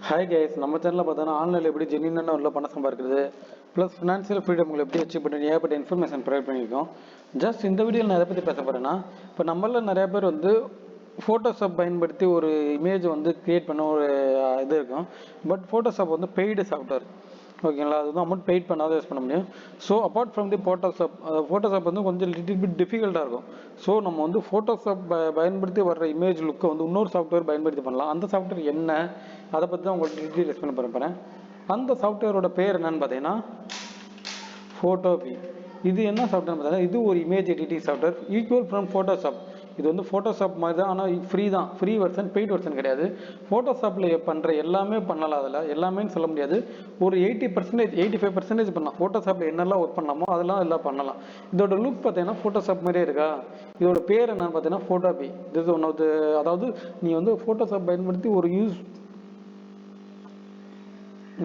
Hi guys, நம்ம சேனலில் பார்த்தோன்னா ஆன்லைனில் எப்படி ஜென்யூனாக உள்ள பணம் சம்பாதிக்கிறது ப்ளஸ் ஃபினான்ஷியல் ஃப்ரீடம் எப்படி அச்சீவ் பண்ணி ஏகப்பட்ட இன்ஃபர்மேஷன் ப்ரொவைட் பண்ணியிருக்கோம். ஜஸ்ட் இந்த வீடியோவில் நான் எதை பற்றி பேச போகிறேன்னா, இப்போ நம்மளில் நிறைய பேர் ஃபோட்டோஷாப் பயன்படுத்தி ஒரு இமேஜ் கிரியேட் பண்ண ஒரு இது இருக்கும். பட் ஃபோட்டோஷாப் பெய்டு சாஃப்ட்வேர், ஓகேங்களா? அது அமௌண்ட் பெய்ட் பண்ணாத யூஸ் பண்ண முடியும். So apart from the Photoshop கொஞ்சம் லிட்டில் பிட் டிஃபிகல்ட்டாக இருக்கும். ஸோ நம்ம ஃபோட்டோஷாப் பயன்படுத்தி வர்ற இமேஜ் லுக்கை இன்னொரு சாஃப்ட்வேர் பயன்படுத்தி பண்ணலாம். அந்த சாஃப்ட்வேர் என்ன, அதை பற்றி தான் உங்களுக்கு டீட்டெயில் எக்ஸ்பிளைன் பண்ண போகிறேன். அந்த சாஃப்ட்வேரோட பேர் என்னன்னு பார்த்தீங்கன்னா ஃபோட்டோபி. இது என்ன சாஃப்ட்வேர் பார்த்தீங்கன்னா, இது ஒரு image editing software equal from Photoshop. இது ஃபோட்டோஷாப் மாதிரி தான், ஆனால் ஃப்ரீ தான். ஃப்ரீ வெர்ஷன், பெய்ட் வெர்ஷன் கிடையாது. ஃபோட்டோஷாப்பில் பண்ணுற எல்லாமே பண்ணலாம். அதில் எல்லாமே சொல்ல முடியாது. ஒரு 80%, 85% பண்ணலாம். ஃபோட்டோஷாப்பில் என்னெல்லாம் ஒர்க் பண்ணலாமோ அதெல்லாம் எல்லாம் பண்ணலாம். இதோட லுக் பார்த்தீங்கன்னா ஃபோட்டோஷாப் மாதிரியே இருக்கா. இதோட பேர் என்னன்னு பார்த்தீங்கன்னா ஃபோட்டோபி. இது ஒன் ஆஃப் த, அதாவது நீ ஃபோட்டோஷாப் பயன்படுத்தி ஒரு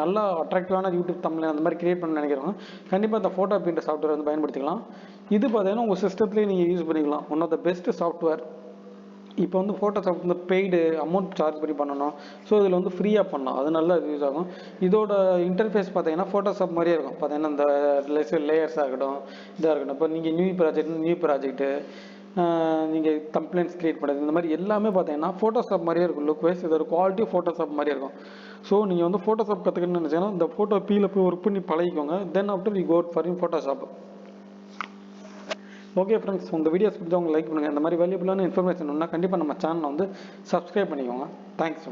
நல்லா அட்ராக்டிவான யூடியூப் தமிழ் அந்த மாதிரி கிரியேட் பண்ண நினைக்கிறவங்க கண்டிப்பாக இந்த ஃபோட்டோபின்ற சாஃப்ட்வேர் பயன்படுத்திக்கலாம். இது பார்த்தீங்கன்னா உங்கள் சிஸ்டத்துலேயே நீங்கள் யூஸ் பண்ணிக்கலாம். One of the best software. இப்போ ஃபோட்டோஷாப் பெய்டு அமௌண்ட் சார்ஜ் பண்ணி பண்ணணும். ஸோ இதில் ஃப்ரீயாக பண்ணலாம். அது நல்லா யூஸ் ஆகும். இதோட இன்டர்ஃபேஸ் பார்த்தீங்கன்னா ஃபோட்டோஷாப் மாதிரியே இருக்கும். பார்த்தீங்கன்னா இந்த லேயர்ஸாக இருக்கட்டும், இதாக இருக்கட்டும். இப்போ நீங்கள் நியூ ப்ராஜெக்ட்டு, நீங்கள் கம்ப்ளைண்ட்ஸ் கிரியேட் பண்ணுறது, இந்த மாதிரி எல்லாமே பார்த்தீங்கன்னா ஃபோட்டோஷாப் மாதிரியே இருக்கும். லுக் வைஸ் இதோட குவாலிட்டி ஃபோட்டோஷாப் மாதிரியே இருக்கும். ஸோ நீங்கள் ஃபோட்டோஷாப் கற்றுக்கணும்னு நினச்சிங்கன்னா இந்த ஃபோட்டோ பீல போய் ஒர்க் பண்ணி பழகிக்கோங்க. Then after you go for Photoshop. Okay friends, உங்கள் வீடியோஸ் பிடிச்சா லைக் பண்ணுங்கள். இந்த மாதிரி வேல்யூபிளான இன்ஃபர்மேஷன் கண்டிப்பாக நம்ம சேனலை சப்ஸ்கிரைப் பண்ணிக்கோங்க. தேங்க்ஸ்.